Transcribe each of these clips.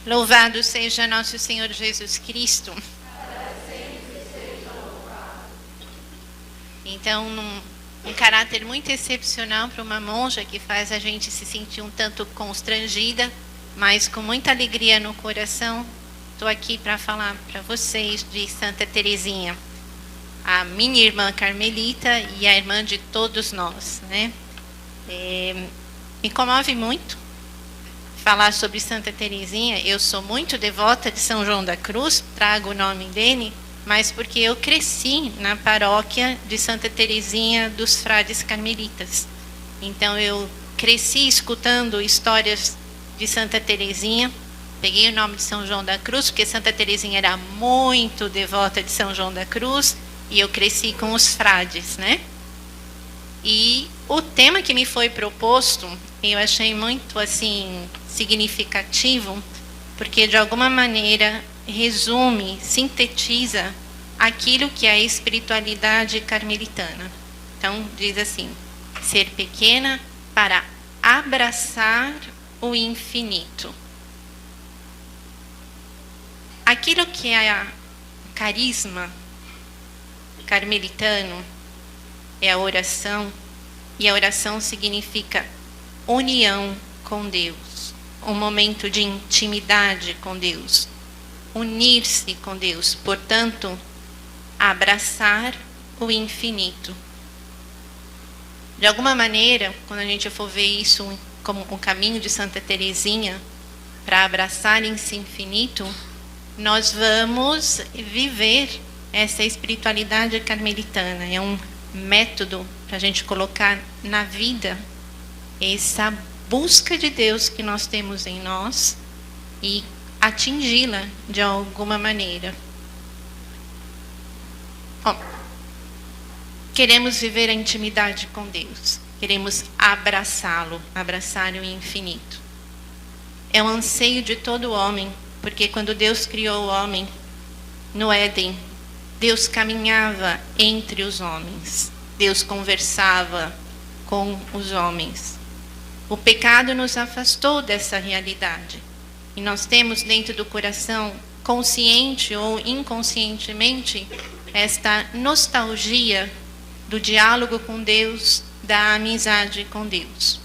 Louvado seja nosso Senhor Jesus Cristo. Então, um caráter muito excepcional para uma monja, que faz a gente se sentir um tanto constrangida, mas com muita alegria no coração. Estou aqui para falar para vocês de Santa Teresinha, a minha irmã carmelita e a irmã de todos nós, né? Me comove muito falar sobre Santa Teresinha. Eu sou muito devota de São João da Cruz, trago o nome dele, mas porque eu cresci na paróquia de Santa Teresinha dos Frades Carmelitas. Então eu cresci escutando histórias de Santa Teresinha. Peguei o nome de São João da Cruz porque Santa Teresinha era muito devota de São João da Cruz e eu cresci com os frades, né? E o tema que me foi proposto, eu achei muito assim significativo, porque de alguma maneira resume, sintetiza aquilo que é a espiritualidade carmelitana. Então diz assim: ser pequena para abraçar o infinito. Aquilo que é carisma carmelitano é a oração, e a oração significa união com Deus, um momento de intimidade com Deus, unir-se com Deus, portanto, abraçar o infinito. De alguma maneira, quando a gente for ver isso como o caminho de Santa Teresinha para abraçar esse infinito, nós vamos viver essa espiritualidade carmelitana. É um método para a gente colocar na vida essa busca de Deus que nós temos em nós e atingi-la de alguma maneira. Bom, queremos viver a intimidade com Deus, queremos abraçá-lo, abraçar o infinito. É um anseio de todo homem, porque quando Deus criou o homem no Éden, Deus caminhava entre os homens, Deus conversava com os homens. O pecado nos afastou dessa realidade. E nós temos dentro do coração, consciente ou inconscientemente, esta nostalgia do diálogo com Deus, da amizade com Deus.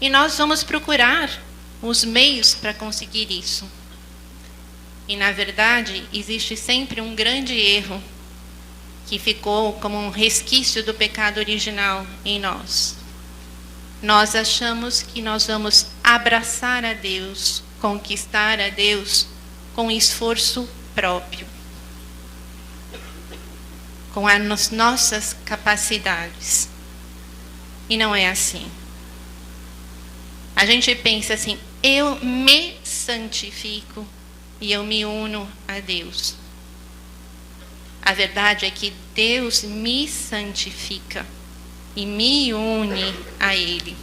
E nós vamos procurar os meios para conseguir isso. E, na verdade, existe sempre um grande erro que ficou como um resquício do pecado original em nós. Nós achamos que nós vamos abraçar a Deus, conquistar a Deus com esforço próprio, com as nossas capacidades. E não é assim. A gente pensa assim: eu me santifico e eu me uno a Deus. A verdade é que Deus me santifica e me une a Ele.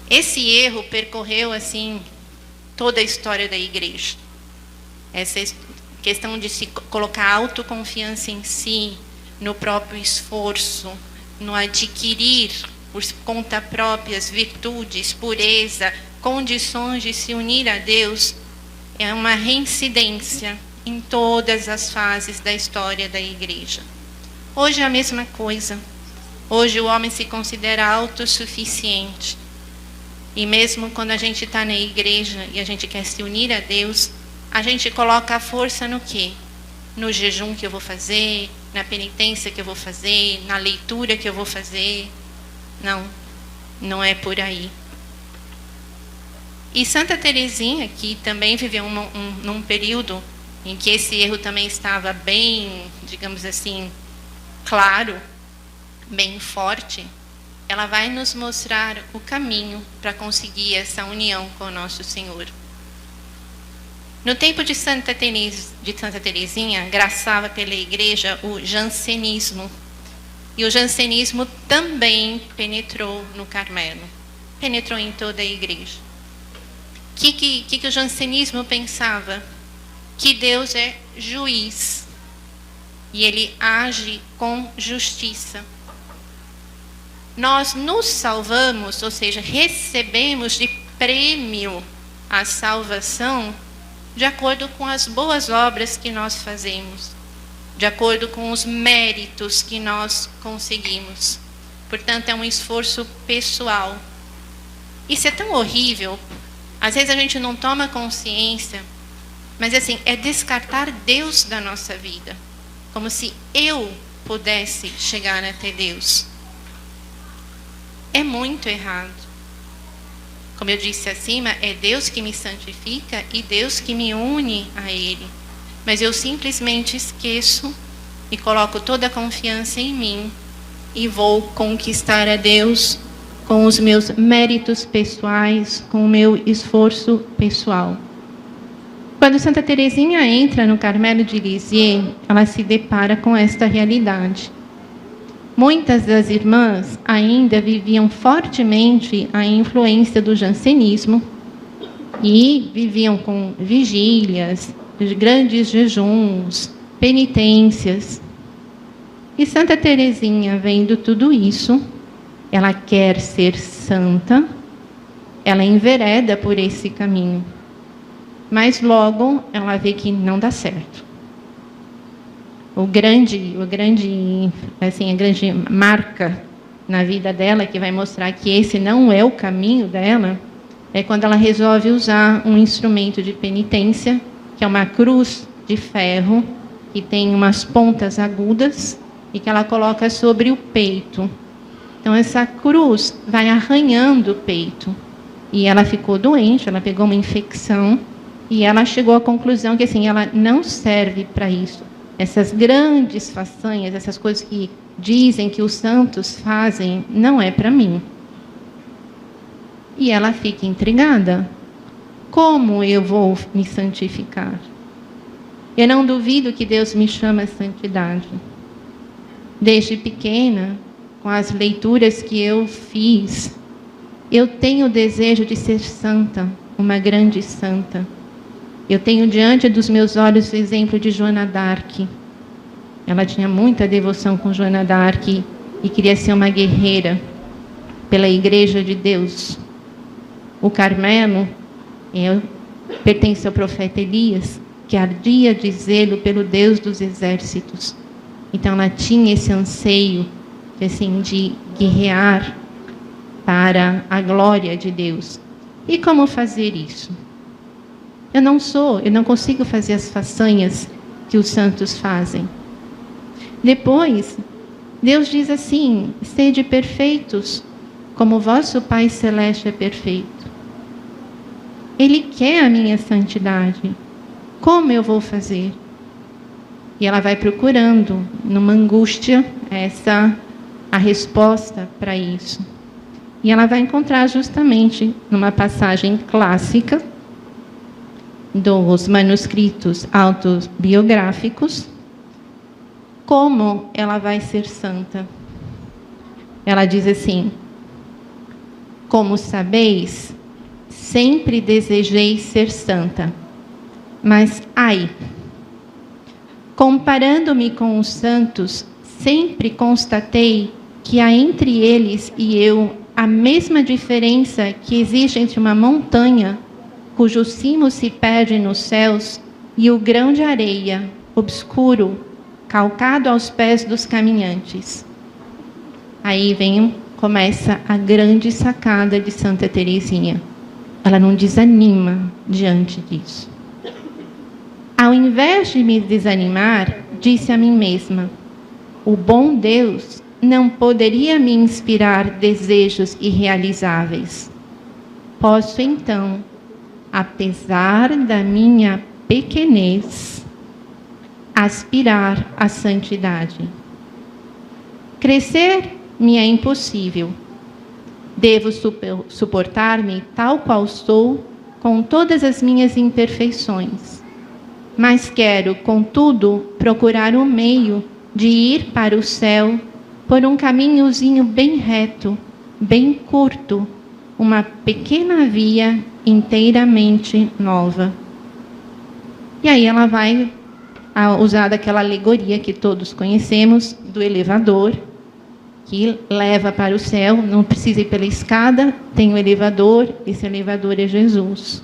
Esse erro percorreu assim toda a história da igreja. Essa questão de se colocar autoconfiança em si, no próprio esforço, no adquirir por conta própria as virtudes, pureza, condições de se unir a Deus, é uma reincidência em todas as fases da história da igreja. Hoje é a mesma coisa. Hoje o homem se considera autossuficiente. E mesmo quando a gente está na igreja e a gente quer se unir a Deus, a gente coloca a força no quê? No jejum que eu vou fazer, na penitência que eu vou fazer, na leitura que eu vou fazer. Não, não é por aí. E Santa Teresinha, que também viveu num período em que esse erro também estava bem, digamos assim, claro, bem forte, ela vai nos mostrar o caminho para conseguir essa união com o nosso Senhor. No tempo de Santa Teresinha, graçava pela igreja o jansenismo. E o jansenismo também penetrou no Carmelo, penetrou em toda a igreja. O que o jansenismo pensava? Que Deus é juiz e Ele age com justiça. Nós nos salvamos, ou seja, recebemos de prêmio a salvação de acordo com as boas obras que nós fazemos, de acordo com os méritos que nós conseguimos. Portanto, é um esforço pessoal. Isso é tão horrível. Às vezes a gente não toma consciência, mas assim, é descartar Deus da nossa vida, como se eu pudesse chegar até Deus. É muito errado. Como eu disse acima, é Deus que me santifica e Deus que me une a Ele. Mas eu simplesmente esqueço e coloco toda a confiança em mim e vou conquistar a Deus com os meus méritos pessoais, com o meu esforço pessoal. Quando Santa Teresinha entra no Carmelo de Lisieux, ela se depara com esta realidade. Muitas das irmãs ainda viviam fortemente a influência do jansenismo e viviam com vigílias, grandes jejuns, penitências. E Santa Teresinha, vendo tudo isso, ela quer ser santa, ela envereda por esse caminho. Mas logo ela vê que não dá certo. A grande marca na vida dela, que vai mostrar que esse não é o caminho dela, é quando ela resolve usar um instrumento de penitência, que é uma cruz de ferro, que tem umas pontas agudas, e que ela coloca sobre o peito. Então, essa cruz vai arranhando o peito. E ela ficou doente, ela pegou uma infecção, e ela chegou à conclusão que assim, ela não serve para isso. Essas grandes façanhas, essas coisas que dizem que os santos fazem, não é para mim. E ela fica intrigada. Como eu vou me santificar? Eu não duvido que Deus me chama à santidade. Desde pequena, com as leituras que eu fiz, eu tenho o desejo de ser santa, uma grande santa. Eu tenho diante dos meus olhos o exemplo de Joana d'Arc. Ela tinha muita devoção com Joana d'Arc e queria ser uma guerreira pela Igreja de Deus. O Carmelo pertence ao profeta Elias, que ardia de zelo pelo Deus dos exércitos. Então ela tinha esse anseio de guerrear para a glória de Deus. E como fazer isso? Eu não consigo fazer as façanhas que os santos fazem. Depois, Deus diz assim: sede perfeitos, como vosso Pai Celeste é perfeito. Ele quer a minha santidade. Como eu vou fazer? E ela vai procurando, numa angústia, a resposta para isso. E ela vai encontrar justamente numa passagem clássica dos manuscritos autobiográficos, como ela vai ser santa. Ela diz assim: como sabeis, sempre desejei ser santa, mas ai, comparando-me com os santos, sempre constatei que há entre eles e eu a mesma diferença que existe entre uma montanha cujo cimo se perde nos céus, e o grão de areia, obscuro, calcado aos pés dos caminhantes. Aí começa a grande sacada de Santa Teresinha. Ela não desanima diante disso. Ao invés de me desanimar, disse a mim mesma: o bom Deus não poderia me inspirar desejos irrealizáveis. Posso então, apesar da minha pequenez, aspirar à santidade. Crescer me é impossível. Devo suportar-me tal qual sou, com todas as minhas imperfeições. Mas quero, contudo, procurar um meio de ir para o céu por um caminhozinho bem reto, bem curto, uma pequena via inteiramente nova. E aí ela vai usar daquela alegoria que todos conhecemos, do elevador, que leva para o céu, não precisa ir pela escada, tem o elevador, esse elevador é Jesus.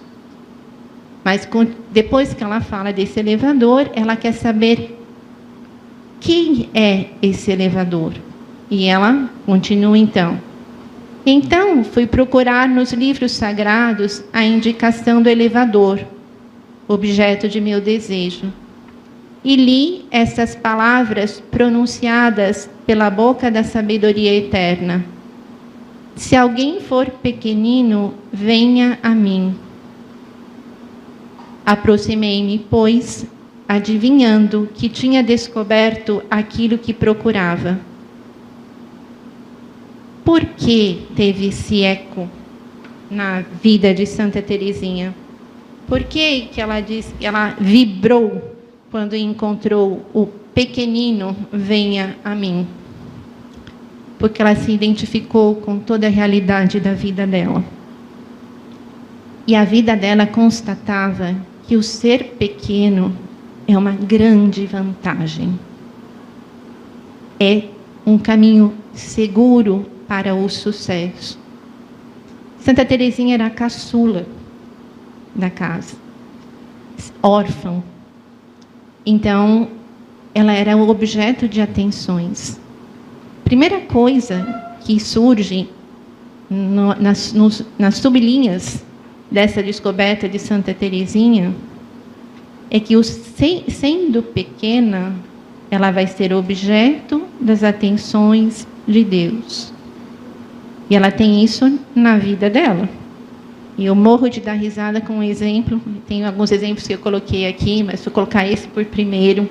Mas depois que ela fala desse elevador, ela quer saber quem é esse elevador. E ela continua então. Então, fui procurar nos livros sagrados a indicação do elevador, objeto de meu desejo. E li essas palavras pronunciadas pela boca da sabedoria eterna. Se alguém for pequenino, venha a mim. Aproximei-me, pois, adivinhando que tinha descoberto aquilo que procurava. Por que teve esse eco na vida de Santa Teresinha? Por que ela vibrou quando encontrou o pequenino, venha a mim? Porque ela se identificou com toda a realidade da vida dela. E a vida dela constatava que o ser pequeno é uma grande vantagem. É um caminho seguro para o sucesso. Santa Teresinha era a caçula da casa, órfã. Então, ela era o objeto de atenções. Primeira coisa que surge nas sublinhas dessa descoberta de Santa Teresinha é que, sendo pequena, ela vai ser objeto das atenções de Deus. E ela tem isso na vida dela. E eu morro de dar risada com um exemplo. Tem alguns exemplos que eu coloquei aqui, mas se eu colocar esse por primeiro,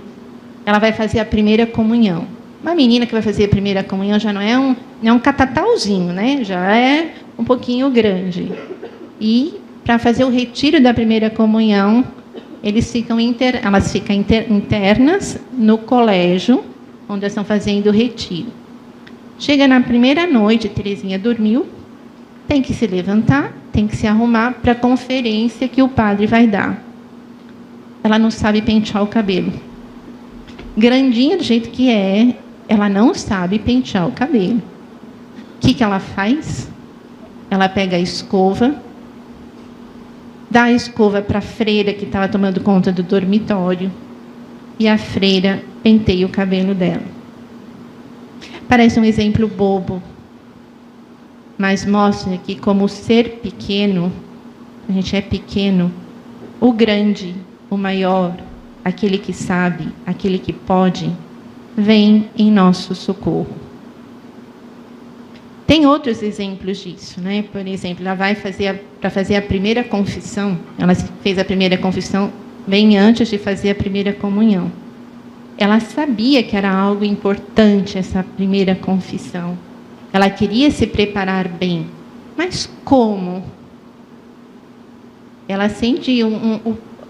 ela vai fazer a primeira comunhão. Uma menina que vai fazer a primeira comunhão já não é um catatauzinho, né? Já é um pouquinho grande. E para fazer o retiro da primeira comunhão, elas ficam internas no colégio, onde elas estão fazendo o retiro. Chega na primeira noite, Teresinha dormiu, tem que se levantar, tem que se arrumar para a conferência que o padre vai dar. Ela não sabe pentear o cabelo. Grandinha do jeito que é, ela não sabe pentear o cabelo. O que ela faz? Ela pega a escova, dá a escova para a freira que estava tomando conta do dormitório, e a freira penteia o cabelo dela. Parece um exemplo bobo, mas mostra que, como ser pequeno, a gente é pequeno, o grande, o maior, aquele que sabe, aquele que pode, vem em nosso socorro. Tem outros exemplos disso, né? Por exemplo, ela vai para fazer a primeira confissão. Ela fez a primeira confissão bem antes de fazer a primeira comunhão. Ela sabia que era algo importante essa primeira confissão. Ela queria se preparar bem. Mas como? Ela sente,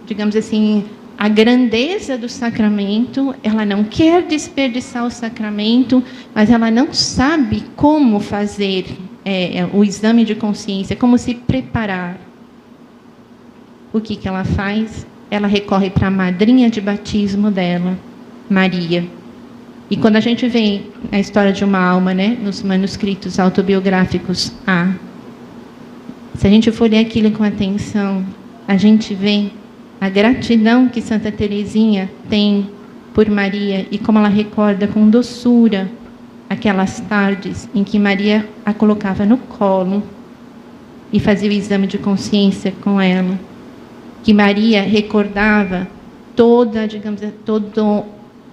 digamos assim, a grandeza do sacramento. Ela não quer desperdiçar o sacramento, mas ela não sabe como fazer o exame de consciência, como se preparar. O que ela faz? Ela recorre para a madrinha de batismo dela, Maria. E quando a gente vê a história de uma alma, né, nos manuscritos autobiográficos, se a gente for ler aquilo com atenção, a gente vê a gratidão que Santa Teresinha tem por Maria e como ela recorda com doçura aquelas tardes em que Maria a colocava no colo e fazia o exame de consciência com ela. Que Maria recordava todo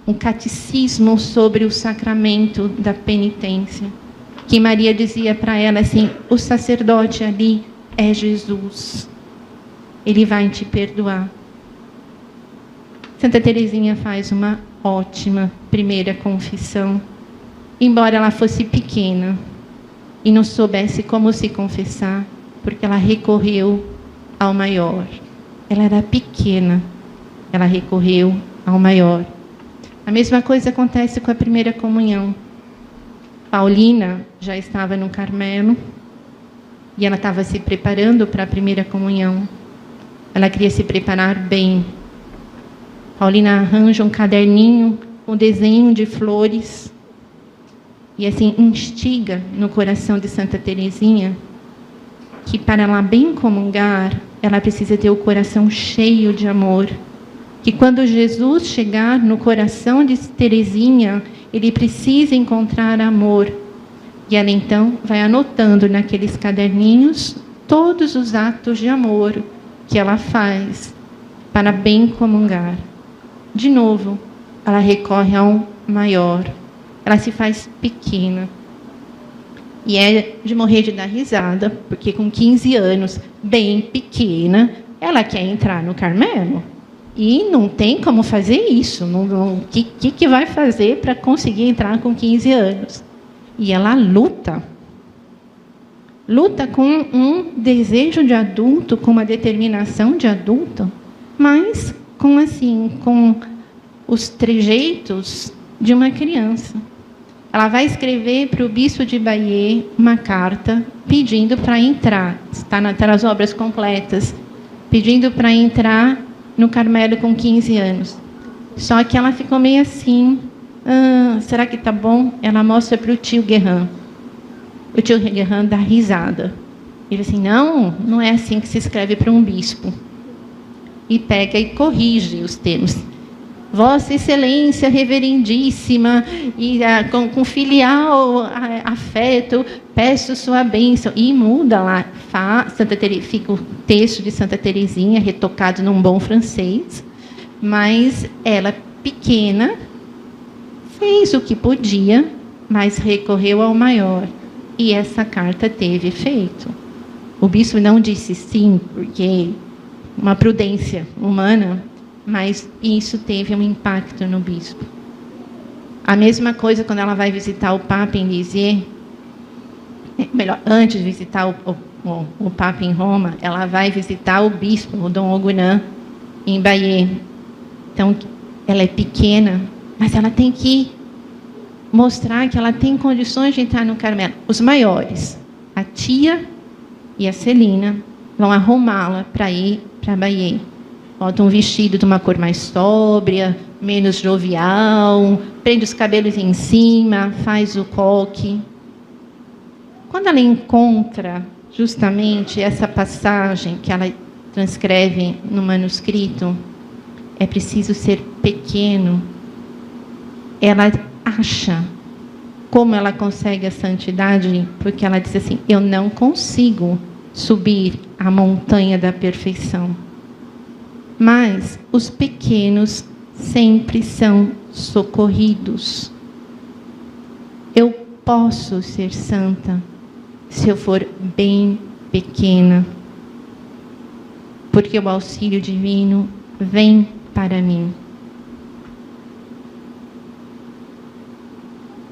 um catecismo sobre o sacramento da penitência. Que Maria dizia para ela assim: o sacerdote ali é Jesus. Ele vai te perdoar. Santa Teresinha faz uma ótima primeira confissão, embora ela fosse pequena e não soubesse como se confessar, porque ela recorreu ao maior. Ela era pequena, ela recorreu ao maior. A mesma coisa acontece com a primeira comunhão. Paulina já estava no Carmelo e ela estava se preparando para a primeira comunhão. Ela queria se preparar bem. Paulina arranja um caderninho com desenho de flores e assim instiga no coração de Santa Teresinha que, para ela bem comungar, ela precisa ter o coração cheio de amor. Que quando Jesus chegar no coração de Teresinha, ele precisa encontrar amor. E ela então vai anotando naqueles caderninhos todos os atos de amor que ela faz para bem comungar. De novo, ela recorre ao maior. Ela se faz pequena. E é de morrer de dar risada, porque com 15 anos, bem pequena, ela quer entrar no Carmelo. E não tem como fazer isso. O que vai fazer para conseguir entrar com 15 anos? E ela luta. Luta com um desejo de adulto, com uma determinação de adulto, mas com os trejeitos de uma criança. Ela vai escrever para o bispo de Bayeux uma carta pedindo para entrar, está nas obras completas, pedindo para entrar no Carmelo com 15 anos. Só que ela ficou meio assim, será que está bom? Ela mostra para o tio Guerrin. O tio Guerrin dá risada. Ele assim, não é assim que se escreve para um bispo. E pega e corrige os termos. Vossa Excelência Reverendíssima, e com filial afeto, peço sua bênção. E muda lá, fica o texto de Santa Teresinha, retocado num bom francês, mas ela, pequena, fez o que podia, mas recorreu ao maior. E essa carta teve efeito. O bispo não disse sim, porque uma prudência humana, mas isso teve um impacto no bispo. A mesma coisa quando ela vai visitar o Papa em Lisieux, antes de visitar o Papa em Roma, ela vai visitar o bispo, o Dom Augunin, em Bayeux. Então, ela é pequena, mas ela tem que mostrar que ela tem condições de entrar no Carmelo. Os maiores, a tia e a Celina, vão arrumá-la para ir para Bayeux. Bota um vestido de uma cor mais sóbria, menos jovial, prende os cabelos em cima, faz o coque. Quando ela encontra justamente essa passagem que ela transcreve no manuscrito, é preciso ser pequeno. Ela acha como ela consegue a santidade, porque ela diz assim, eu não consigo subir a montanha da perfeição. Mas os pequenos sempre são socorridos. Eu posso ser santa se eu for bem pequena, porque o auxílio divino vem para mim.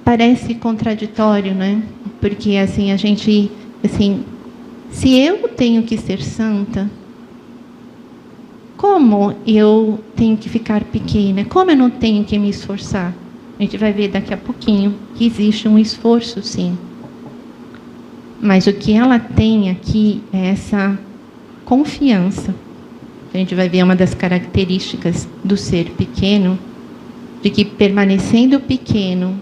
Parece contraditório, né? Porque assim, a gente, assim, se eu tenho que ser santa, como eu tenho que ficar pequena? Como eu não tenho que me esforçar? A gente vai ver daqui a pouquinho que existe um esforço, sim. Mas o que ela tem aqui é essa confiança. A gente vai ver uma das características do ser pequeno, de que permanecendo pequeno,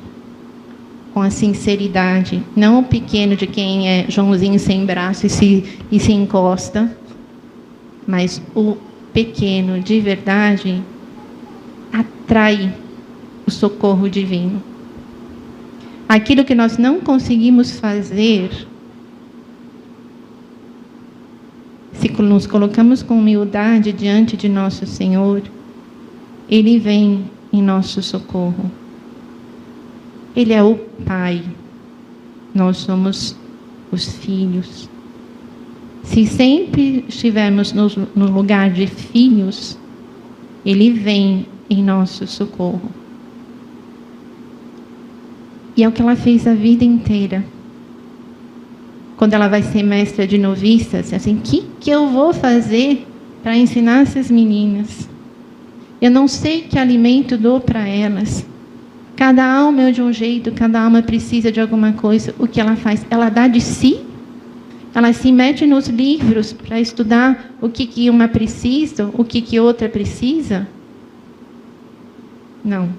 com a sinceridade, não o pequeno de quem é Joãozinho sem braço e se encosta, mas o pequeno de verdade atrai o socorro divino. Aquilo que nós não conseguimos fazer, se nos colocamos com humildade diante de nosso Senhor, Ele vem em nosso socorro. Ele é o Pai, nós somos os filhos. Se sempre estivermos no lugar de filhos, Ele vem em nosso socorro. E é o que ela fez a vida inteira. Quando ela vai ser mestra de noviças, assim, o que eu vou fazer para ensinar essas meninas? Eu não sei que alimento dou para elas. Cada alma é de um jeito, cada alma precisa de alguma coisa. O que ela faz? Ela dá de si. Ela se mete nos livros para estudar o que uma precisa, o que outra precisa. Não.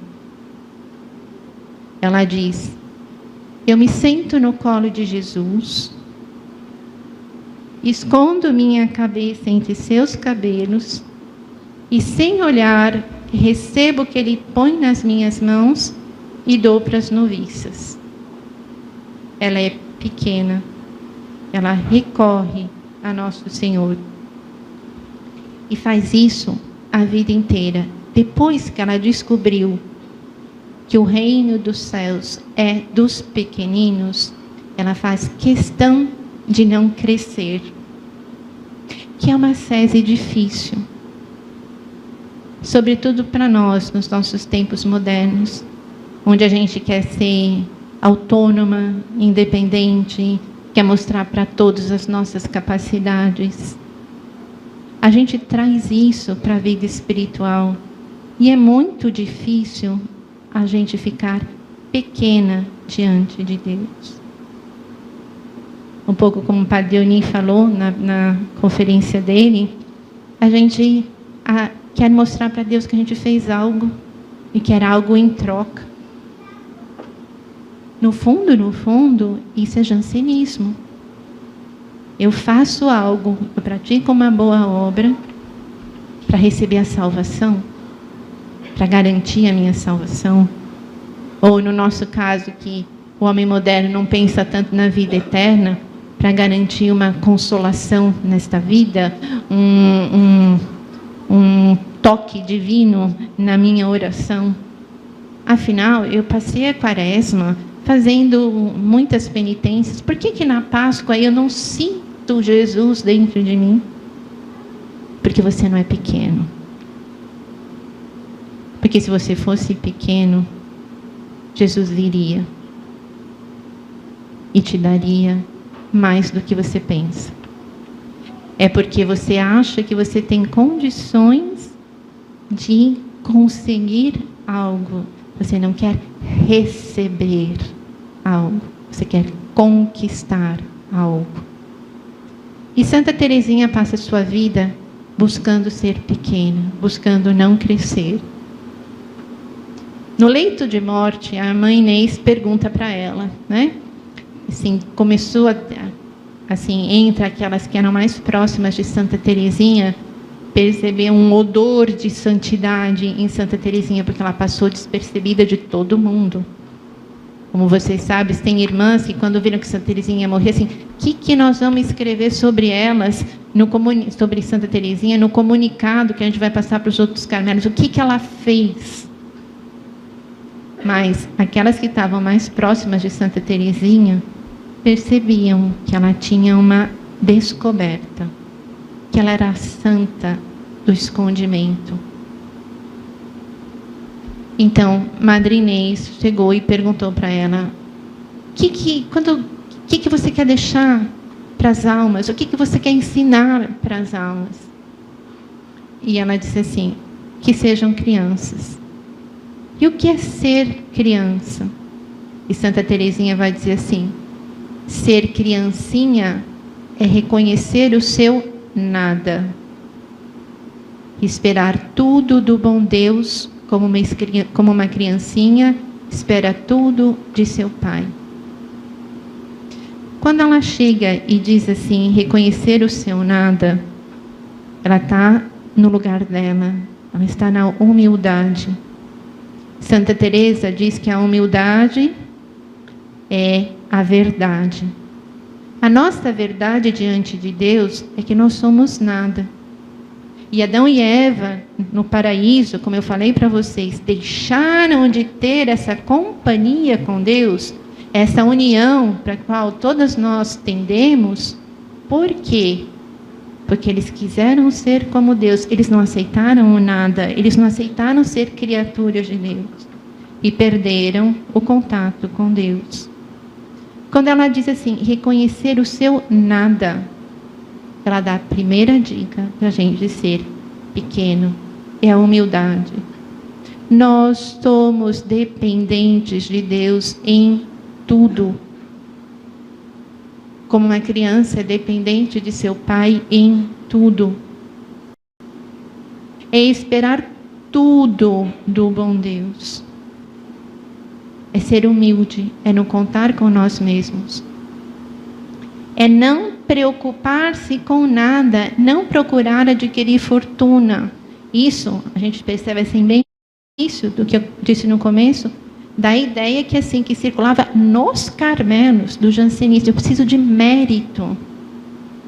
Ela diz, eu me sento no colo de Jesus escondo minha cabeça entre seus cabelos e, sem olhar, recebo o que ele põe nas minhas mãos e dou para as noviças. Ela é pequena, ela recorre a nosso Senhor e faz isso a vida inteira. Depois que ela descobriu que o reino dos céus é dos pequeninos, ela faz questão de não crescer, que é uma sese difícil, sobretudo para nós, nos nossos tempos modernos, onde a gente quer ser autônoma, independente, quer mostrar para todos as nossas capacidades. A gente traz isso para a vida espiritual e é muito difícil a gente ficar pequena diante de Deus. Um pouco como o Padre Deoni falou na conferência dele, a gente quer mostrar para Deus que a gente fez algo e quer algo em troca. No fundo, isso é jansenismo. Eu faço algo, eu pratico uma boa obra para receber a salvação, para garantir a minha salvação. Ou no nosso caso, que o homem moderno não pensa tanto na vida eterna, para garantir uma consolação nesta vida, um toque divino na minha oração. Afinal, eu passei a quaresma fazendo muitas penitências. Por que na Páscoa eu não sinto Jesus dentro de mim? Porque você não é pequeno. Porque se você fosse pequeno, Jesus viria e te daria mais do que você pensa. É porque você acha que você tem condições de conseguir algo. Você não quer receber algo. Você quer conquistar algo. E Santa Teresinha passa a sua vida buscando ser pequena, buscando não crescer. No leito de morte, a mãe Inês pergunta para ela, né? Assim, começou entre aquelas que eram mais próximas de Santa Teresinha, perceber um odor de santidade em Santa Teresinha, porque ela passou despercebida de todo mundo. Como vocês sabem, tem irmãs que quando viram que Santa Teresinha ia morrer, assim, o que nós vamos escrever sobre elas, sobre Santa Teresinha, no comunicado que a gente vai passar para os outros carmelos? O que ela fez? Mas aquelas que estavam mais próximas de Santa Teresinha percebiam que ela tinha uma descoberta, que ela era a santa do escondimento. Então, Madre Inês chegou e perguntou para ela: o que você quer deixar para as almas? O que você quer ensinar para as almas? E ela disse assim: que sejam crianças. E o que é ser criança? E Santa Teresinha vai dizer assim: ser criancinha é reconhecer o seu nada. Esperar tudo do bom Deus, como uma criancinha espera tudo de seu pai. Quando ela chega e diz assim, reconhecer o seu nada, ela está no lugar dela, ela está na humildade. Santa Teresa diz que a humildade é a verdade. A nossa verdade diante de Deus é que nós somos nada. E Adão e Eva, no paraíso, como eu falei para vocês, deixaram de ter essa companhia com Deus, essa união para a qual todas nós tendemos. Por quê? Porque eles quiseram ser como Deus. Eles não aceitaram o nada. Eles não aceitaram ser criaturas de Deus. E perderam o contato com Deus. Quando ela diz assim, reconhecer o seu nada, ela dá a primeira dica para a gente ser pequeno. É a humildade. Nós somos dependentes de Deus em tudo. Como uma criança é dependente de seu pai em tudo. É esperar tudo do bom Deus. É ser humilde, é não contar com nós mesmos. É não preocupar-se com nada, não procurar adquirir fortuna. Isso, a gente percebe assim bem isso do que eu disse no começo, da ideia que assim que circulava nos Carmelos, do jansenismo. Eu preciso de mérito.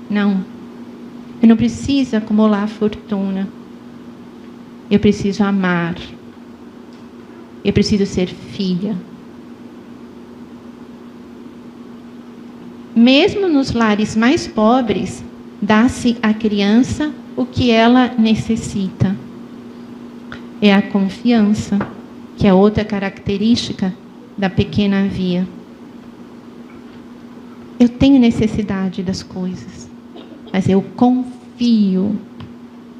Não. Eu não preciso acumular fortuna. Eu preciso amar. Eu preciso ser filha. Mesmo nos lares mais pobres, dá-se à criança o que ela necessita. É a confiança, que é outra característica da pequena via. Eu tenho necessidade das coisas, mas eu confio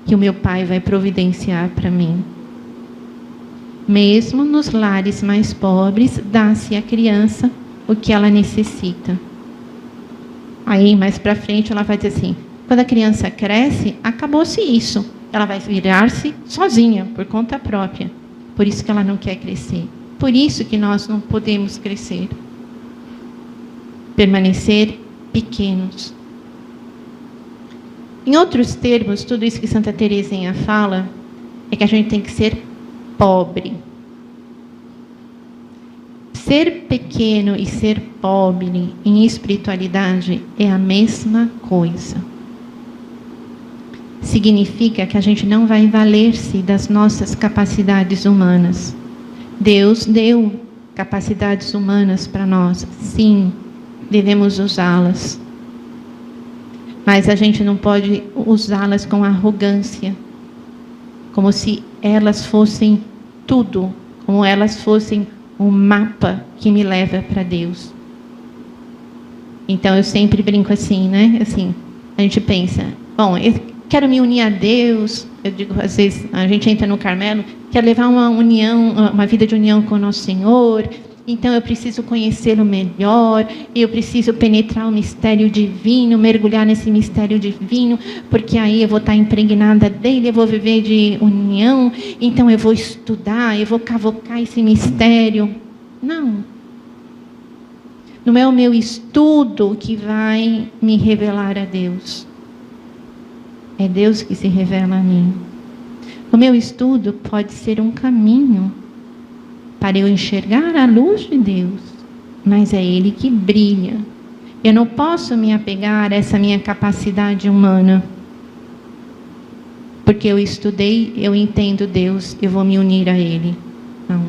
que o meu Pai vai providenciar para mim. Mesmo nos lares mais pobres, dá-se à criança o que ela necessita. Aí, mais para frente, ela vai dizer assim, quando a criança cresce, acabou-se isso. Ela vai virar-se sozinha, por conta própria. Por isso que ela não quer crescer. Por isso que nós não podemos crescer. Permanecer pequenos. Em outros termos, tudo isso que Santa Teresinha fala é que a gente tem que ser pobre. Ser pequeno e ser pobre em espiritualidade é a mesma coisa. Significa que a gente não vai valer-se das nossas capacidades humanas. Deus deu capacidades humanas para nós. Sim, devemos usá-las. Mas a gente não pode usá-las com arrogância, como se elas fossem tudo, como elas fossem o mapa que me leva para Deus. Então eu sempre brinco assim, né? Assim, a gente pensa, bom, eu quero me unir a Deus. Eu digo, às vezes, a gente entra no Carmelo, quer levar uma união, uma vida de união com o nosso Senhor. Então eu preciso conhecê-lo melhor, eu preciso penetrar o mistério divino, mergulhar nesse mistério divino, porque aí eu vou estar impregnada dele, eu vou viver de união, então eu vou estudar, eu vou cavocar esse mistério. Não. Não é o meu estudo que vai me revelar a Deus. É Deus que se revela a mim. O meu estudo pode ser um caminho para eu enxergar a luz de Deus, mas é Ele que brilha. Eu não posso me apegar a essa minha capacidade humana, porque eu estudei, eu entendo Deus, eu vou me unir a Ele. Não.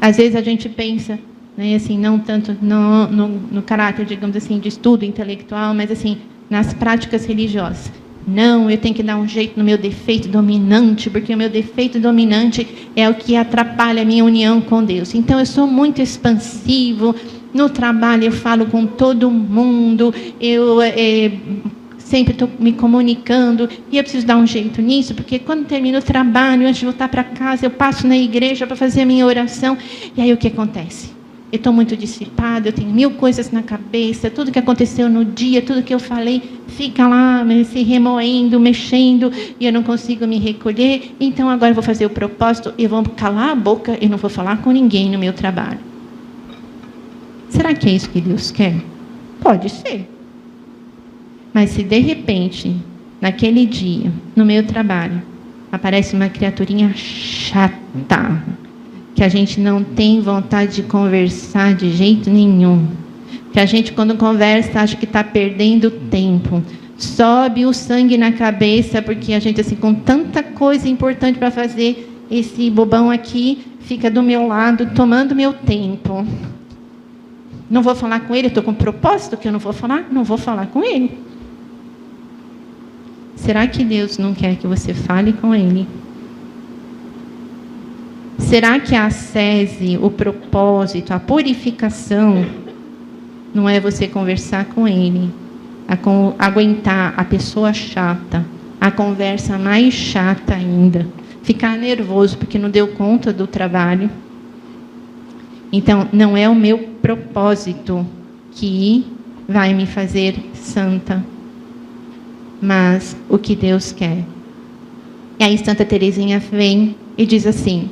Às vezes a gente pensa, né, assim, não tanto no caráter, digamos assim, de estudo intelectual, mas assim, nas práticas religiosas. Não, eu tenho que dar um jeito no meu defeito dominante, porque o meu defeito dominante é o que atrapalha a minha união com Deus. Então, eu sou muito expansivo. No trabalho, eu falo com todo mundo. Eu sempre estou me comunicando. E eu preciso dar um jeito nisso, porque quando termino o trabalho, antes de voltar para casa, eu passo na igreja para fazer a minha oração. E aí, o que acontece? Eu estou muito dissipada, eu tenho 1000 coisas na cabeça, tudo que aconteceu no dia, tudo que eu falei, fica lá se remoendo, mexendo, e eu não consigo me recolher. Então, agora eu vou fazer o propósito, eu vou calar a boca, eu não vou falar com ninguém no meu trabalho. Será que é isso que Deus quer? Pode ser. Mas se de repente, naquele dia, no meu trabalho, aparece uma criaturinha chata, que a gente não tem vontade de conversar de jeito nenhum, que a gente, quando conversa, acha que está perdendo tempo, sobe o sangue na cabeça, porque a gente, assim, com tanta coisa importante para fazer, esse bobão aqui fica do meu lado, tomando meu tempo. Não vou falar com ele, estou com propósito que eu não vou falar? Não vou falar com ele. Será que Deus não quer que você fale com ele? Será que a ascese, o propósito, a purificação, não é você conversar com ele, aguentar a pessoa chata, a conversa mais chata ainda, ficar nervoso porque não deu conta do trabalho? Então, não é o meu propósito que vai me fazer santa, mas o que Deus quer. E aí Santa Teresinha vem e diz assim: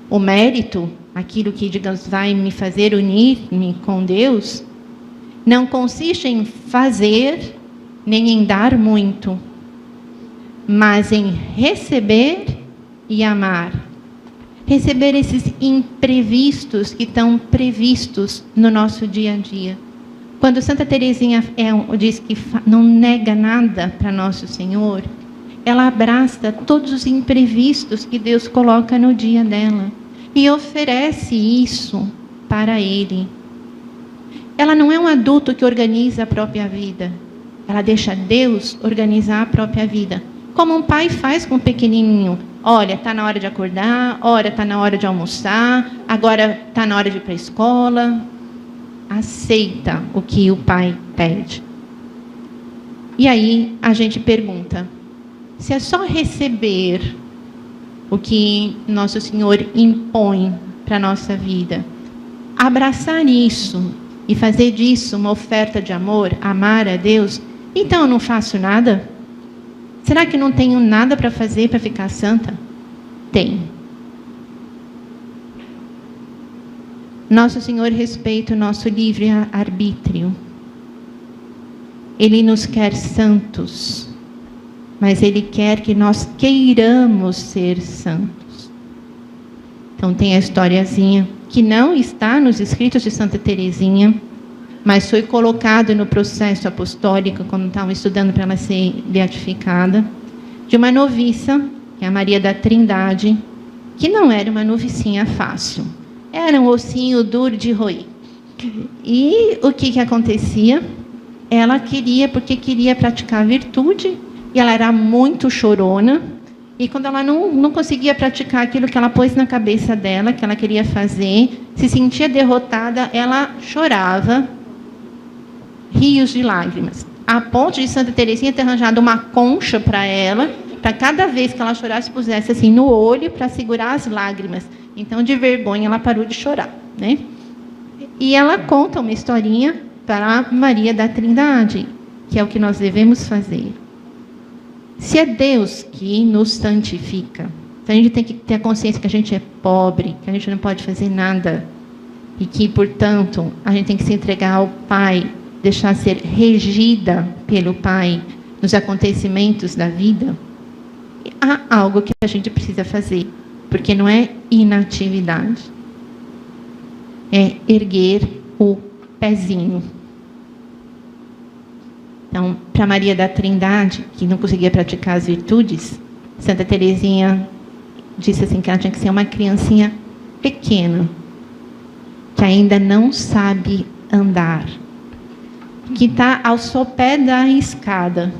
o mérito, aquilo que, digamos, vai me fazer unir-me com Deus, não consiste em fazer, nem em dar muito, mas em receber e amar. Receber esses imprevistos que estão previstos no nosso dia a dia. Quando Santa Teresinha diz que não nega nada para Nosso Senhor, ela abraça todos os imprevistos que Deus coloca no dia dela e oferece isso para Ele. Ela não é um adulto que organiza a própria vida. Ela deixa Deus organizar a própria vida. Como um pai faz com o pequenininho. Olha, está na hora de acordar, olha, está na hora de almoçar, agora está na hora de ir para a escola. Aceita o que o pai pede. E aí a gente pergunta, se é só receber o que Nosso Senhor impõe para a nossa vida, abraçar isso e fazer disso uma oferta de amor, amar a Deus, então eu não faço nada? Será que não tenho nada para fazer para ficar santa? Tem. Nosso Senhor respeita o nosso livre-arbítrio. Ele nos quer santos, mas Ele quer que nós queiramos ser santos. Então tem a historiazinha, que não está nos escritos de Santa Teresinha, mas foi colocado no processo apostólico, quando estavam estudando para ela ser beatificada, de uma noviça, que é a Maria da Trindade, que não era uma novicinha fácil. Era um ossinho duro de roer. E o que acontecia? Ela porque queria praticar a virtude, e ela era muito chorona, e quando ela não conseguia praticar aquilo que ela pôs na cabeça dela, que ela queria fazer, se sentia derrotada, ela chorava, rios de lágrimas, a ponto de Santa Teresinha ter arranjado uma concha para ela, para cada vez que ela chorasse, pusesse assim no olho para segurar as lágrimas. Então, de vergonha, ela parou de chorar, né? E ela conta uma historinha para Maria da Trindade, que é o que nós devemos fazer. Se é Deus que nos santifica, a gente tem que ter a consciência que a gente é pobre, que a gente não pode fazer nada, e que, portanto, a gente tem que se entregar ao Pai, deixar ser regida pelo Pai nos acontecimentos da vida, há algo que a gente precisa fazer, porque não é inatividade, é erguer o pezinho. Então, para Maria da Trindade, que não conseguia praticar as virtudes, Santa Teresinha disse assim que ela tinha que ser uma criancinha pequena, que ainda não sabe andar, que está ao sopé da escada,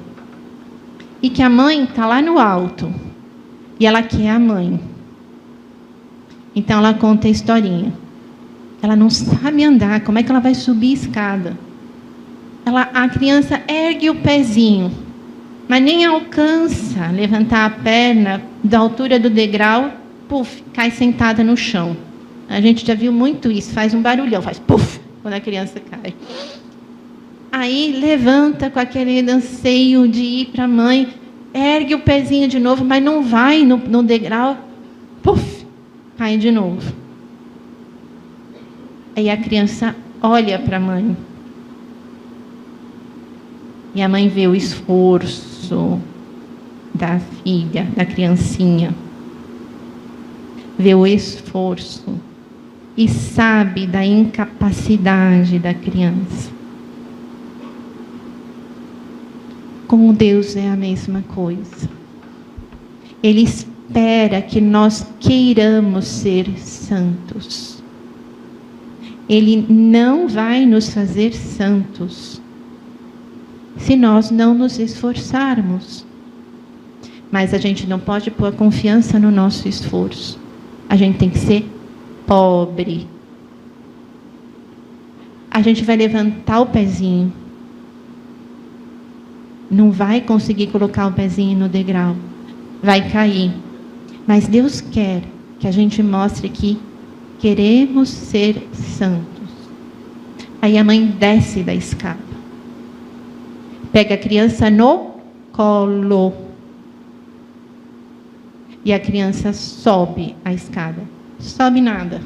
e que a mãe está lá no alto, e ela quer a mãe. Então ela conta a historinha. Ela não sabe andar, como é que ela vai subir a escada? A criança ergue o pezinho, mas nem alcança levantar a perna da altura do degrau, puf, cai sentada no chão. A gente já viu muito isso, faz um barulhão, faz puf, quando a criança cai. Aí levanta com aquele anseio de ir para a mãe, ergue o pezinho de novo, mas não vai no degrau, puf, cai de novo. Aí a criança olha para a mãe. E a mãe vê o esforço da filha, da criancinha. Vê o esforço e sabe da incapacidade da criança. Com Deus é a mesma coisa. Ele espera que nós queiramos ser santos. Ele não vai nos fazer santos se nós não nos esforçarmos. Mas a gente não pode pôr a confiança no nosso esforço. A gente tem que ser pobre. A gente vai levantar o pezinho. Não vai conseguir colocar o pezinho no degrau. Vai cair. Mas Deus quer que a gente mostre que queremos ser santos. Aí a mãe desce da escada. Pega a criança no colo. E a criança sobe a escada. Sobe nada.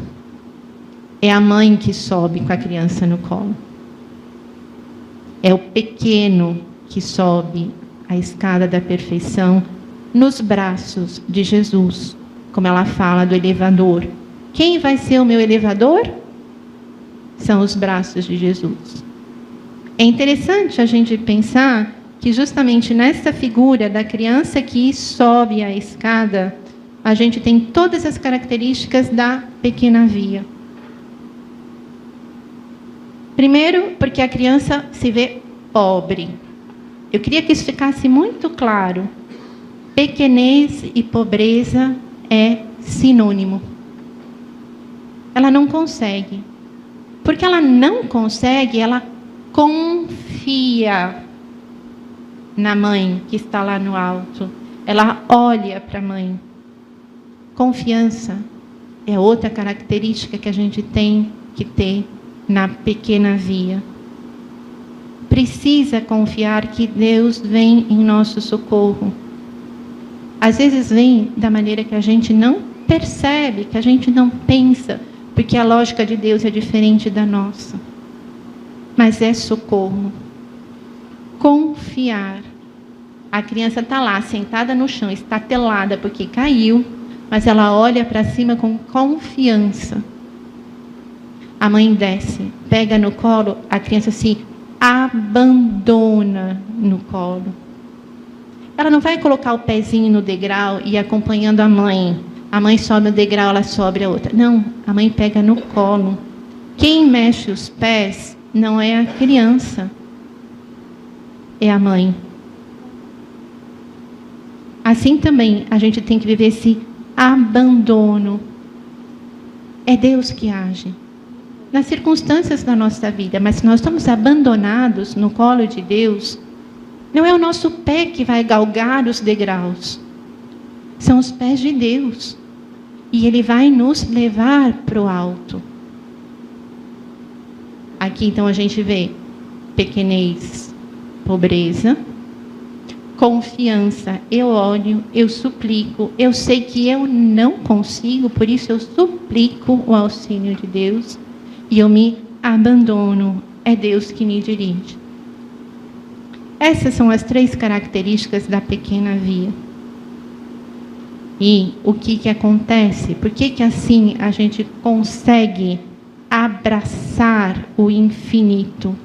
É a mãe que sobe com a criança no colo. É o pequeno que sobe a escada da perfeição nos braços de Jesus, como ela fala do elevador. Quem vai ser o meu elevador? São os braços de Jesus. É interessante a gente pensar que justamente nessa figura da criança que sobe a escada, a gente tem todas as características da pequena via. Primeiro, porque a criança se vê pobre. Eu queria que isso ficasse muito claro. Pequenez e pobreza é sinônimo. Ela não consegue. Porque ela não consegue, ela confia na mãe que está lá no alto. Ela olha para a mãe. Confiança é outra característica que a gente tem que ter na pequena via. Precisa confiar que Deus vem em nosso socorro. Às vezes vem da maneira que a gente não percebe, que a gente não pensa, porque a lógica de Deus é diferente da nossa. Mas é socorro. Confiar. A criança está lá, sentada no chão, estatelada porque caiu, mas ela olha para cima com confiança. A mãe desce, pega no colo, a criança se abandona no colo. Ela não vai colocar o pezinho no degrau e ir acompanhando a mãe. A mãe sobe o degrau, ela sobe a outra. Não, a mãe pega no colo. Quem mexe os pés não é a criança, é a mãe. Assim também a gente tem que viver esse abandono. É Deus que age nas circunstâncias da nossa vida, mas se nós estamos abandonados no colo de Deus, não é o nosso pé que vai galgar os degraus, são os pés de Deus, e Ele vai nos levar para o alto. Aqui então a gente vê pequenez, pobreza, confiança, eu olho, eu suplico, eu sei que eu não consigo, por isso eu suplico o auxílio de Deus, e eu me abandono, é Deus que me dirige. Essas são as 3 características da pequena via. E o que acontece? Por que assim a gente consegue abraçar o infinito,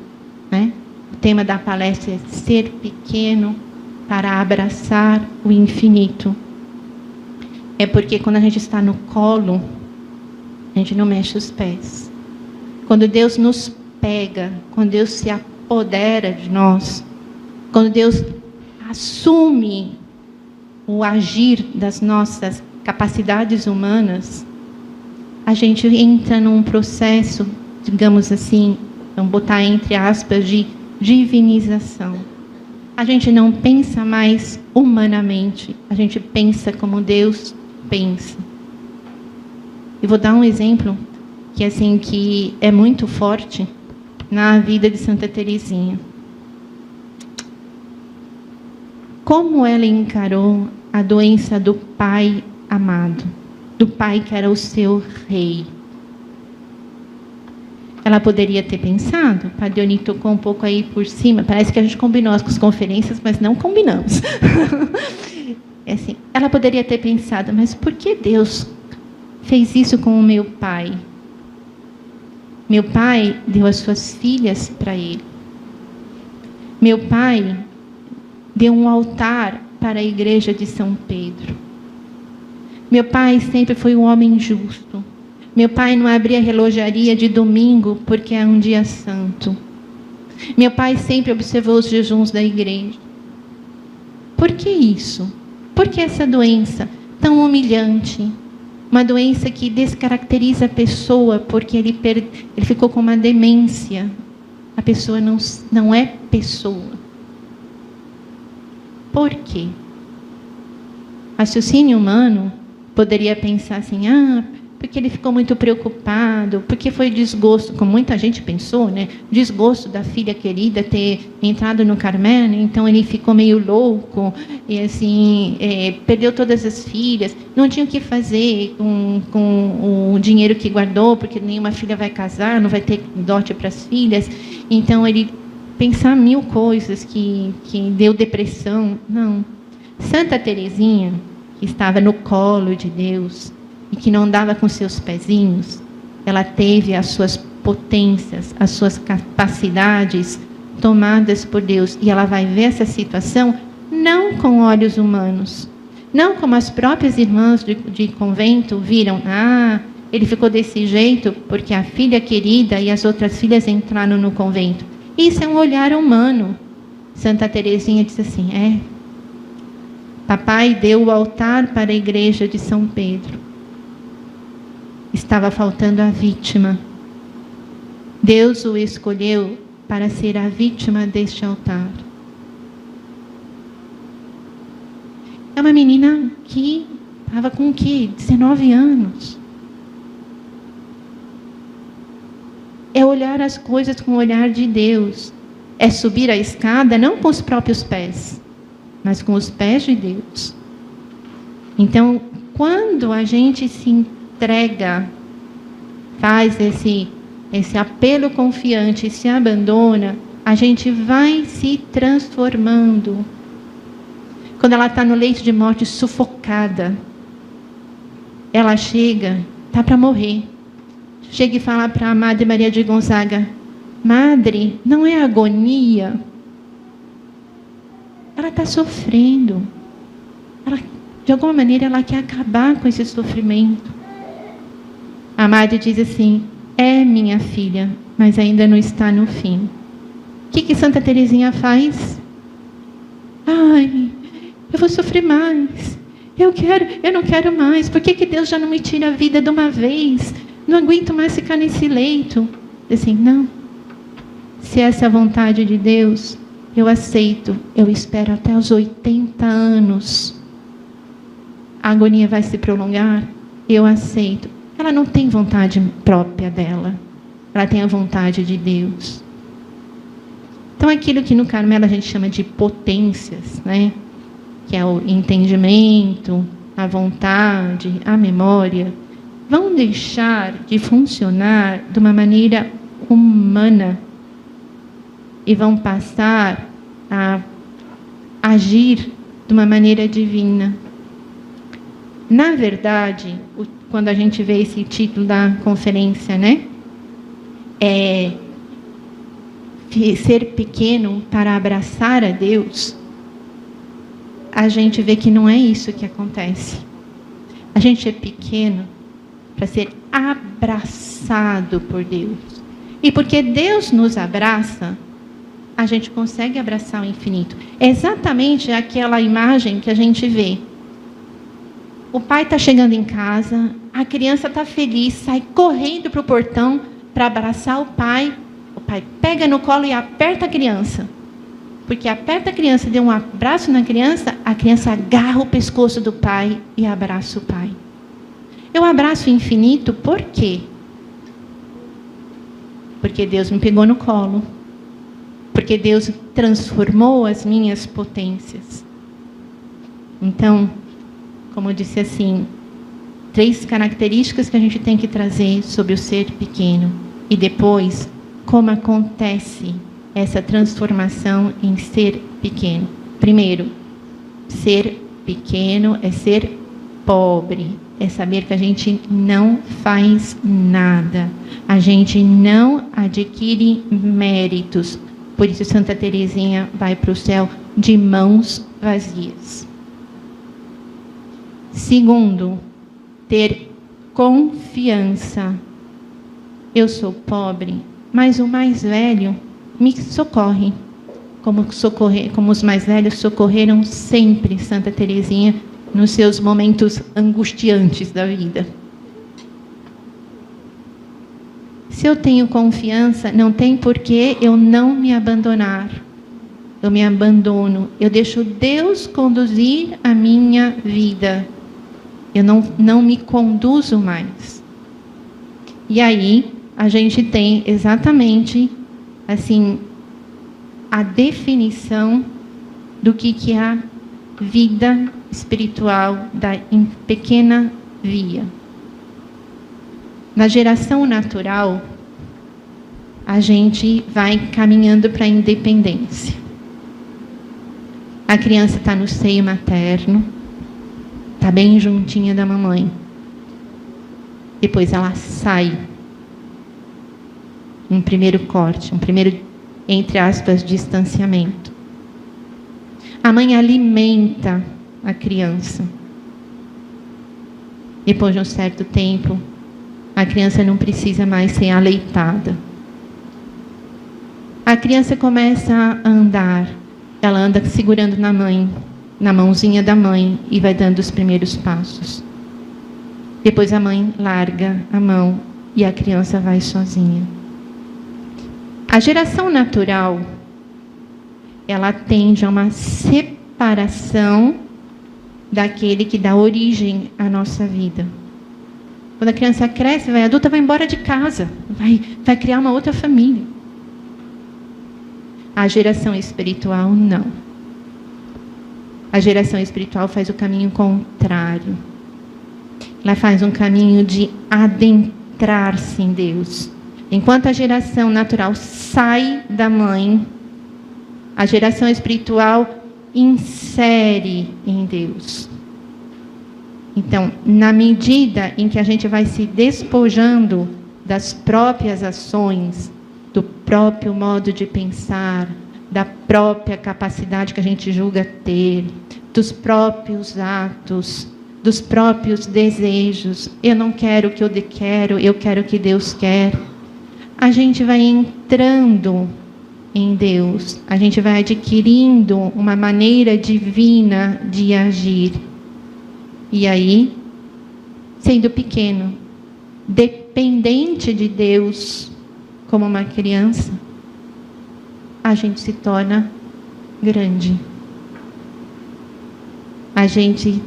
né? O tema da palestra é ser pequeno para abraçar o infinito. É porque quando a gente está no colo, a gente não mexe os pés. Quando Deus nos pega, quando Deus se apodera de nós, quando Deus assume o agir das nossas capacidades humanas, a gente entra num processo, digamos assim, vamos botar entre aspas, de divinização. A gente não pensa mais humanamente, a gente pensa como Deus pensa. E vou dar um exemplo que é muito forte na vida de Santa Teresinha. Como ela encarou a doença do pai amado, do pai que era o seu rei. Ela poderia ter pensado, o Padre Oni tocou um pouco aí por cima, parece que a gente combinou as conferências, mas não combinamos. É assim, ela poderia ter pensado, mas por que Deus fez isso com o meu pai? Meu pai deu as suas filhas para ele. Meu pai deu um altar para a igreja de São Pedro. Meu pai sempre foi um homem justo. Meu pai não abria relojaria de domingo porque é um dia santo. Meu pai sempre observou os jejuns da igreja. Por que isso? Por que essa doença tão humilhante? Uma doença que descaracteriza a pessoa porque ele ficou com uma demência. A pessoa não é pessoa. Por quê? Raciocínio humano poderia pensar assim, porque ele ficou muito preocupado, porque foi desgosto, como muita gente pensou, né? Desgosto da filha querida ter entrado no Carmelo, então ele ficou meio louco, e assim, perdeu todas as filhas, não tinha o que fazer com o dinheiro que guardou, porque nenhuma filha vai casar, não vai ter dote para as filhas, então ele pensar 1000 coisas que deu depressão. Não. Santa Teresinha, que estava no colo de Deus e que não dava com seus pezinhos, ela teve as suas potências, as suas capacidades tomadas por Deus. E ela vai ver essa situação não com olhos humanos, não como as próprias irmãs de convento viram. Ele ficou desse jeito porque a filha querida e as outras filhas entraram no convento. Isso é um olhar humano. Santa Teresinha disse assim: papai deu o altar para a igreja de São Pedro. Estava faltando a vítima. Deus o escolheu para ser a vítima deste altar. É uma menina que estava com o quê? 19 anos. É olhar as coisas com o olhar de Deus. É subir a escada não com os próprios pés, mas com os pés de Deus. Então, quando a gente se entrega, faz esse apelo confiante e se abandona, a gente vai se transformando. Quando ela está no leito de morte, sufocada, ela chega, está para morrer. Chega e fala para a Madre Maria de Gonzaga: Madre, não é agonia? Ela está sofrendo. De alguma maneira, ela quer acabar com esse sofrimento. A Madre diz assim: é, minha filha, mas ainda não está no fim. O que Santa Teresinha faz? Eu vou sofrer mais. Eu não quero mais. Por que Deus já não me tira a vida de uma vez? Não aguento mais ficar nesse leito. Assim, não. Se essa é a vontade de Deus, eu aceito. Eu espero até os 80 anos. A agonia vai se prolongar? Eu aceito. Ela não tem vontade própria dela. Ela tem a vontade de Deus. Então, aquilo que no Carmelo a gente chama de potências, né? Que é o entendimento, a vontade, a memória, vão deixar de funcionar de uma maneira humana e vão passar a agir de uma maneira divina. Na verdade, quando a gente vê esse título da conferência, né? Ser pequeno para abraçar a Deus, a gente vê que não é isso que acontece. A gente é pequeno para ser abraçado por Deus. E porque Deus nos abraça, a gente consegue abraçar o infinito. É exatamente aquela imagem que a gente vê. O pai está chegando em casa, a criança está feliz, sai correndo para o portão para abraçar o pai. O pai pega no colo e aperta a criança. Porque aperta a criança, deu um abraço na criança, a criança agarra o pescoço do pai e abraça o pai. Eu abraço o infinito por quê? Porque Deus me pegou no colo. Porque Deus transformou as minhas potências. Então, como eu disse assim, 3 características que a gente tem que trazer sobre o ser pequeno. E depois, como acontece essa transformação em ser pequeno. Primeiro, ser pequeno é ser pobre. É saber que a gente não faz nada. A gente não adquire méritos. Por isso, Santa Teresinha vai para o céu de mãos vazias. Segundo, ter confiança. Eu sou pobre, mas o mais velho me socorre. Como os mais velhos socorreram sempre Santa Teresinha nos seus momentos angustiantes da vida. Se eu tenho confiança, não tem por que eu não me abandonar. Eu me abandono. Eu deixo Deus conduzir a minha vida. Eu não me conduzo mais. E aí, a gente tem exatamente, assim, a definição do que é a vida espiritual da pequena via. Na geração natural, a gente vai caminhando para a independência. A criança está no seio materno, está bem juntinha da mamãe. Depois ela sai. Um primeiro corte, um primeiro, entre aspas, distanciamento. A mãe alimenta a criança. Depois de um certo tempo, a criança não precisa mais ser aleitada. A criança começa a andar. Ela anda segurando na mãe, na mãozinha da mãe, e vai dando os primeiros passos. Depois a mãe larga a mão e a criança vai sozinha. A geração natural, ela tende a uma separação daquele que dá origem à nossa vida. Quando a criança cresce, vai adulta, vai embora de casa, vai criar uma outra família. A geração espiritual, não. A geração espiritual faz o caminho contrário. Ela faz um caminho de adentrar-se em Deus. Enquanto a geração natural sai da mãe, a geração espiritual insere em Deus. Então, na medida em que a gente vai se despojando das próprias ações, do próprio modo de pensar, da própria capacidade que a gente julga ter, dos próprios atos, dos próprios desejos, eu não quero o que eu quero, eu quero o que Deus quer. A gente vai entrando em Deus, a gente vai adquirindo uma maneira divina de agir. E aí, sendo pequeno, dependente de Deus, como uma criança, a gente se torna grande. A gente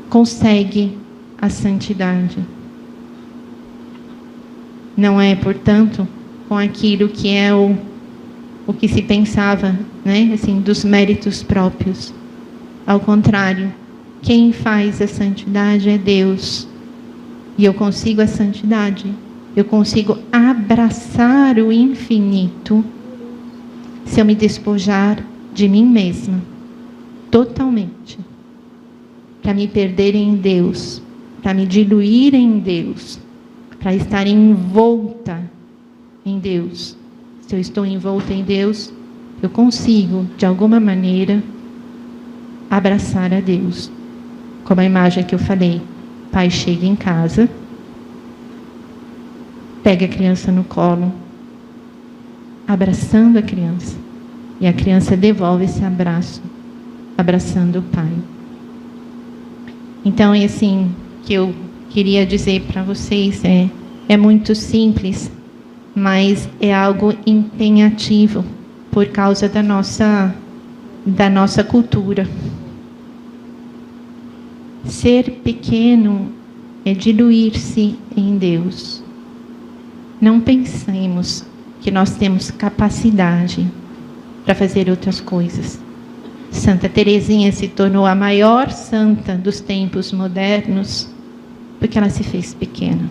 consegue a santidade. Não é, portanto, com aquilo que é o que se pensava, né? Assim, dos méritos próprios. Ao contrário, quem faz a santidade é Deus. E eu consigo a santidade. Eu consigo abraçar o infinito se eu me despojar de mim mesma, totalmente. Para me perder em Deus, para me diluir em Deus, para estar envolta em Deus. Se eu estou envolta em Deus, eu consigo, de alguma maneira, abraçar a Deus. Como a imagem que eu falei, pai chega em casa, pega a criança no colo, abraçando a criança, e a criança devolve esse abraço, abraçando o pai. Então, é assim que eu queria dizer para vocês, é muito simples, mas é algo empenhativo por causa da nossa cultura. Ser pequeno é diluir-se em Deus. Não pensemos que nós temos capacidade para fazer outras coisas. Santa Teresinha se tornou a maior santa dos tempos modernos porque ela se fez pequena.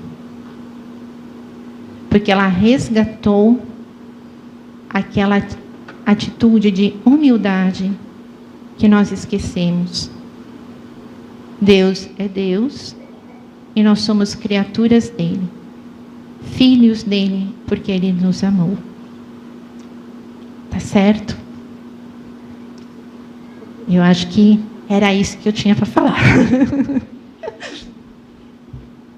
Porque ela resgatou aquela atitude de humildade que nós esquecemos. Deus é Deus e nós somos criaturas dele, filhos dele, porque ele nos amou. Tá certo? Eu acho que era isso que eu tinha para falar.